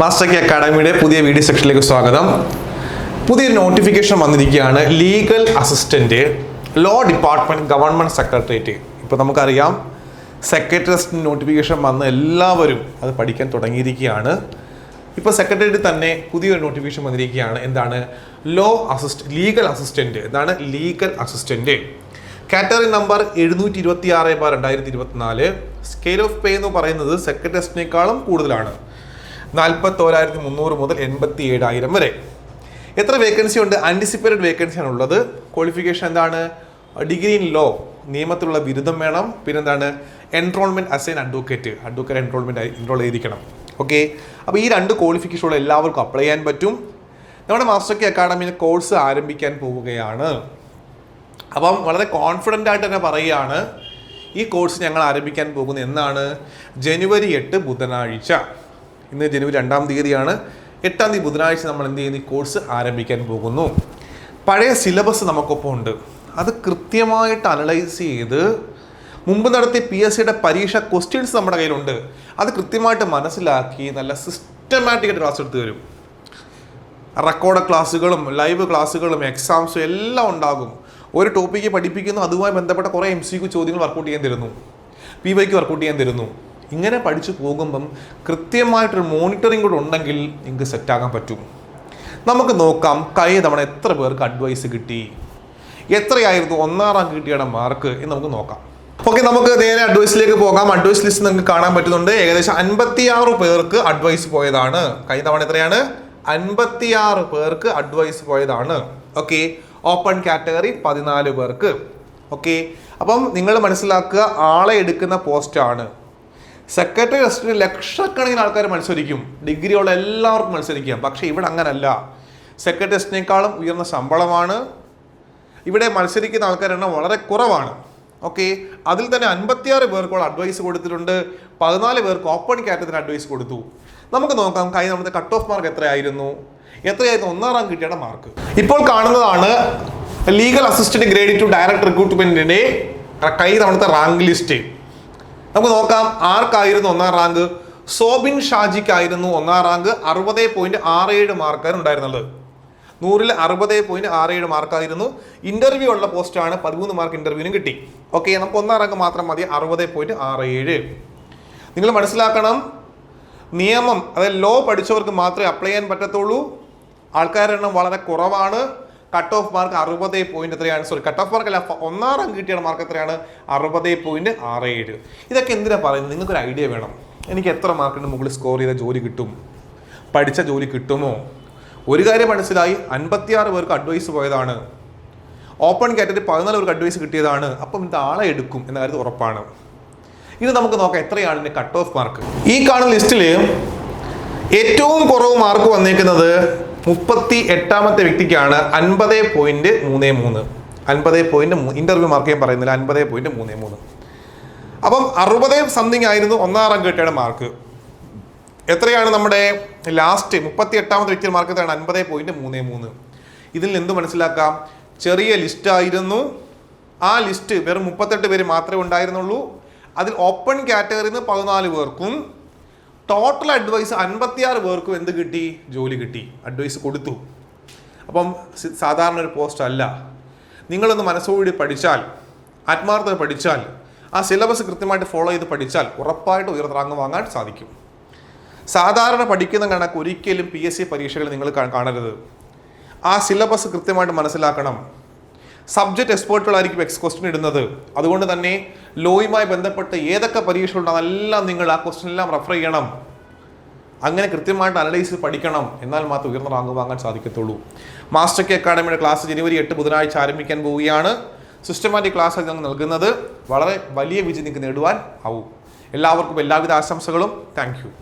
Master K അക്കാഡമിയുടെ പുതിയ video സെക്ഷനിലേക്ക് സ്വാഗതം. പുതിയൊരു നോട്ടിഫിക്കേഷൻ വന്നിരിക്കുകയാണ്. Legal assistant, law department, government secretariat. ഇപ്പോൾ നമുക്കറിയാം സെക്രട്ടേറിയറ്റ് നോട്ടിഫിക്കേഷൻ വന്ന് എല്ലാവരും അത് പഠിക്കാൻ തുടങ്ങിയിരിക്കുകയാണ്. ഇപ്പോൾ സെക്രട്ടേറിയറ്റ് തന്നെ പുതിയൊരു നോട്ടിഫിക്കേഷൻ വന്നിരിക്കുകയാണ്. എന്താണ്? Legal assistant. എന്താണ് legal assistant? Category number 726/2024. Scale of pay എന്ന് പറയുന്നത് സെക്രട്ടേറിയറ്റിനേക്കാളും കൂടുതലാണ്. 41,300 മുതൽ 87,000 വരെ. എത്ര വേക്കൻസി ഉണ്ട്? ആൻറ്റിസിപ്പേറ്റഡ് വേക്കൻസിയാണ് ഉള്ളത്. ക്വാളിഫിക്കേഷൻ എന്താണ്? ഡിഗ്രി ഇൻ ലോ, നിയമത്തിലുള്ള ബിരുദം വേണം. പിന്നെ എന്താണ്? Enrolment as an advocate enrol ചെയ്തിരിക്കണം. ഓക്കെ, അപ്പോൾ ഈ രണ്ട് ക്വാളിഫിക്കേഷനുള്ള എല്ലാവർക്കും അപ്ലൈ ചെയ്യാൻ പറ്റും. നമ്മുടെ മാസ്റ്റർ കെ അക്കാഡമിയിൽ കോഴ്സ് ആരംഭിക്കാൻ പോവുകയാണ്. അപ്പം വളരെ കോൺഫിഡൻ്റ് ആയിട്ട് തന്നെ പറയുകയാണ്, ഈ കോഴ്സ് ഞങ്ങൾ ആരംഭിക്കാൻ പോകുന്നത് എന്നാണ്? ജനുവരി 8 ബുധനാഴ്ച. ഇന്ന് ജനുവരി 2-ാം തീയതിയാണ്. 8-ാം തീയതി ബുധനാഴ്ച നമ്മൾ എന്ത് ചെയ്യുന്നു? ഈ കോഴ്സ് ആരംഭിക്കാൻ പോകുന്നു. പഴയ സിലബസ് നമുക്കൊപ്പം ഉണ്ട്. അത് കൃത്യമായിട്ട് അനലൈസ് ചെയ്ത് മുമ്പ് നടത്തിയ PSCയുടെ പരീക്ഷ ക്വസ്റ്റ്യൻസ് നമ്മുടെ കയ്യിലുണ്ട്. അത് കൃത്യമായിട്ട് മനസ്സിലാക്കി നല്ല സിസ്റ്റമാറ്റിക്കായിട്ട് ക്ലാസ് എടുത്ത് തരും. റെക്കോർഡ് ക്ലാസ്സുകളും ലൈവ് ക്ലാസ്സുകളും എക്സാംസും എല്ലാം ഉണ്ടാകും. ഒരു ടോപ്പിക്ക് പഠിപ്പിക്കുന്നു, അതുമായി ബന്ധപ്പെട്ട കുറേ MCQ ചോദ്യങ്ങൾ വർക്കൗട്ട് ചെയ്യാൻ തരുന്നു, PYQ വർക്കൗട്ട് ചെയ്യാൻ തരുന്നു. ഇങ്ങനെ പഠിച്ചു പോകുമ്പം കൃത്യമായിട്ടൊരു മോണിറ്ററിംഗ് കൂടെ ഉണ്ടെങ്കിൽ നിങ്ങൾക്ക് സെറ്റാകാൻ പറ്റും. നമുക്ക് നോക്കാം കഴിഞ്ഞ തവണ എത്ര പേർക്ക് അഡ്വൈസ് കിട്ടി, എത്രയായിരുന്നു 1-ാം റാങ്ക് കിട്ടിയുടെ മാർക്ക് എന്ന് നമുക്ക് നോക്കാം. ഓക്കെ, നമുക്ക് നേരെ അഡ്വൈസിലേക്ക് പോകാം. അഡ്വൈസ് ലിസ്റ്റ് നിങ്ങൾക്ക് കാണാൻ പറ്റുന്നുണ്ട്. ഏകദേശം 56 പേർക്ക് അഡ്വൈസ് പോയതാണ്. കഴിഞ്ഞ തവണ എത്രയാണ്? 56 പേർക്ക് അഡ്വൈസ് പോയതാണ്. ഓക്കെ, ഓപ്പൺ കാറ്റഗറി 14 പേർക്ക്. ഓക്കെ, അപ്പം നിങ്ങൾ മനസ്സിലാക്കുക, ആളെ എടുക്കുന്ന പോസ്റ്റാണ്. സെക്രട്ടറി അസിസ്റ്റന്റ് ലക്ഷക്കണക്കിന് ആൾക്കാർ മത്സരിക്കും, ഡിഗ്രിയുള്ള എല്ലാവർക്കും മത്സരിക്കാം. പക്ഷേ ഇവിടെ അങ്ങനല്ല. സെക്രട്ടറി അസിസ്റ്റന്റിനേക്കാളും ഉയർന്ന ശമ്പളമാണ്. ഇവിടെ മത്സരിക്കുന്ന ആൾക്കാരുടെ എണ്ണം വളരെ കുറവാണ്. ഓക്കെ, അതിൽ തന്നെ 56 പേർക്കുള്ള അഡ്വൈസ് കൊടുത്തിട്ടുണ്ട്. 14 പേർക്ക് ഓപ്പൺ കാറ്റഗറിന് അഡ്വൈസ് കൊടുത്തു. നമുക്ക് നോക്കാം കഴിഞ്ഞ നമ്മുടെ കട്ട് ഓഫ് മാർക്ക് എത്രയായിരുന്നു 1-ാം റാങ്ക് കിട്ടിയുടെ മാർക്ക്. ഇപ്പോൾ കാണുന്നതാണ് ലീഗൽ അസിസ്റ്റന്റ് ഗ്രേഡ് 2 ഡയറക്ട് റിക്രൂട്ട്മെന്റിന്റെ കഴിഞ്ഞ തവണത്തെ റാങ്ക് ലിസ്റ്റ്. നമുക്ക് നോക്കാം ആർക്കായിരുന്നു 1-ാം റാങ്ക്. സോബിൻ ഷാജിക്കായിരുന്നു 1-ാം റാങ്ക്. 60.67 മാർക്കാണ് ഉണ്ടായിരുന്നത്. 100-ൽ 60.67 മാർക്കായിരുന്നു. ഇന്റർവ്യൂ ഉള്ള പോസ്റ്റാണ്. 13 മാർക്ക് ഇന്റർവ്യൂവിനും കിട്ടി. ഓക്കെ, നമുക്ക് 1-ാം റാങ്ക് മാത്രം മതി. 60.67. നിങ്ങൾ മനസ്സിലാക്കണം, നിയമം അതായത് ലോ പഠിച്ചവർക്ക് മാത്രമേ അപ്ലൈ ചെയ്യാൻ പറ്റത്തുള്ളൂ. ആൾക്കാരുടെ എണ്ണം വളരെ കുറവാണ്. കട്ട് ഓഫ് മാർക്ക് 60 എത്രയാണ്? കട്ട് ഓഫ് മാർക്ക് അല്ല, 1-ാം റാങ്ക് കിട്ടിയ മാർക്ക് എത്രയാണ്? 60.67. ഇതൊക്കെ എന്തിനാ പറയുന്നത്? നിങ്ങൾക്കൊരു ഐഡിയ വേണം. എനിക്ക് എത്ര മാർക്കിന് മുകളിൽ സ്കോർ ചെയ്ത ജോലി കിട്ടും, പഠിച്ച ജോലി കിട്ടുമോ? ഒരു കാര്യം മനസ്സിലായി, 56 പേർക്ക് അഡ്വൈസ് പോയതാണ്. ഓപ്പൺ കാറ്റഗറി 14 പേർക്ക് അഡ്വൈസ് കിട്ടിയതാണ്. അപ്പം ഇത് ആളെ എടുക്കും എന്ന കാര്യത്തിൽ ഉറപ്പാണ്. ഇത് നമുക്ക് നോക്കാം എത്രയാണ് ഇതിൻ്റെ കട്ട് ഓഫ് മാർക്ക്. ഈ കാണുന്ന ലിസ്റ്റിൽ ഏറ്റവും കുറവ് മാർക്ക് വന്നേക്കുന്നത് 38-ാമത്തെ വ്യക്തിക്കാണ്. 50.33. 50. ഇന്റർവ്യൂ മാർക്ക് ഞാൻ പറയുന്നില്ല, 50.33. അപ്പം 60 സംതിങ് ആയിരുന്നു 1-ാം റാങ്ക് കിട്ടിയുടെ മാർക്ക്. എത്രയാണ് നമ്മുടെ ലാസ്റ്റ് 38-ാമത്തെ വ്യക്തിയുടെ മാർക്ക്? എത്രയാണ്? 50.33. ഇതിൽ എന്ത് മനസ്സിലാക്കാം? ചെറിയ ലിസ്റ്റായിരുന്നു. ആ ലിസ്റ്റ് വെറും 38 പേര് മാത്രമേ ഉണ്ടായിരുന്നുള്ളൂ. അതിൽ ഓപ്പൺ കാറ്റഗറിയിൽ നിന്ന് 14 പേർക്കും ടോട്ടൽ അഡ്വൈസ് 56 പേർക്കും എന്ത് കിട്ടി? ജോലി കിട്ടി, അഡ്വൈസ് കൊടുത്തു. അപ്പം സാധാരണ ഒരു പോസ്റ്റ് അല്ല. നിങ്ങളൊന്ന് മനസ്സോടി പഠിച്ചാൽ, ആത്മാർത്ഥത പഠിച്ചാൽ, ആ സിലബസ് കൃത്യമായിട്ട് ഫോളോ ചെയ്ത് പഠിച്ചാൽ ഉറപ്പായിട്ട് ഉയർന്ന റാങ്ക് വാങ്ങാൻ സാധിക്കും. സാധാരണ പഠിക്കുന്ന കണക്ക് ഒരിക്കലും PSC പരീക്ഷകൾ നിങ്ങൾ കാണരുത്. ആ സിലബസ് കൃത്യമായിട്ട് മനസ്സിലാക്കണം. സബ്ജക്റ്റ് എക്സ്പേർട്ടുകളായിരിക്കും ക്വസ്റ്റ്യൻ ഇടുന്നത്. അതുകൊണ്ട് തന്നെ ലോയുമായി ബന്ധപ്പെട്ട് ഏതൊക്കെ പരീക്ഷകളുണ്ടോ അതെല്ലാം നിങ്ങൾ ആ ക്വസ്റ്റ്യൻ എല്ലാം റെഫർ ചെയ്യണം. അങ്ങനെ കൃത്യമായിട്ട് അനലൈസ് പഠിക്കണം. എന്നാൽ മാത്രം ഉയർന്ന റാങ്ക് വാങ്ങാൻ സാധിക്കത്തുള്ളൂ. മാസ്റ്റർ കെ അക്കാഡമിയുടെ ക്ലാസ് ജനുവരി 8 ബുധനാഴ്ച ആരംഭിക്കാൻ പോവുകയാണ്. സിസ്റ്റമാറ്റിക് ക്ലാസ് ഞങ്ങൾ നൽകുന്നത് വളരെ വലിയ വിജയം നിങ്ങൾക്ക് നേടുവാൻ ആവും. എല്ലാവർക്കും എല്ലാവിധ ആശംസകളും. Thank you.